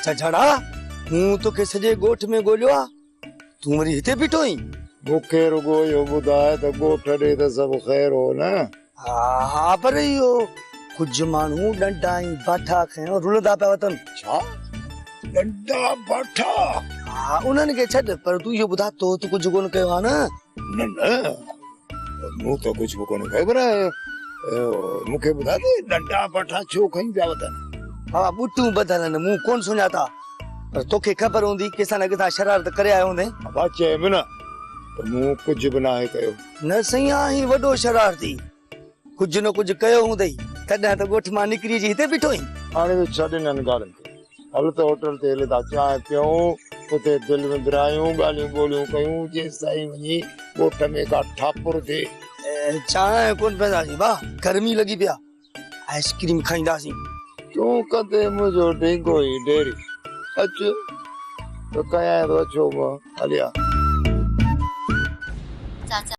अच्छा झाड़ा हूं तो के सजे गोठ में गोलियो तू वरी हिते बीठो ही मूंखे रुगो इहो ॿुधाए त ॻोठ ॾे त सभु ख़ैर हो न हा पर इहो कुझु माण्हू डंडा ऐं बाठा खयो रुलंदा पिया वतन छा डंडा बाठा हा उन्हनि खे छॾ पर तूं इहो ॿुधा तो तूं कुझु कोन कयो आहे न न मूं त कुझु बि कोन कयो पर मूंखे ॿुधाए त डंडा बाठा छो खई पिया वतन हा ॿुटूं ॿधल मूं कोन सुञाता पर तोखे ख़बर हूंदी कंहिंसां न कंहिंसां शरारत करे आयो हूंदे बाबा चए बि न त मूं कुझु बि नाहे कयो न सही आहीं वॾो शरारती कुझु न कुझु कयो हूंदई तॾहिं त ॻोठ मां निकिरी जी हिते बीठो आहीं हाणे त छॾ हिननि ॻाल्हियुनि खे हल त होटल ते हले था चांहि पियूं उते दिलि विंदरायूं ॻाल्हियूं ॿोलियूं कयूं जेसिताईं वञी ॻोठ में का ठापुर थिए चांहि कोन पीअंदासीं भाउ गर्मी लॻी पिया आइस्क्रीम खाईंदासीं तूं कदे मुंहिंजो ढींगो ई डेरी अचु त कयां थो अचो मां हलिया चाचा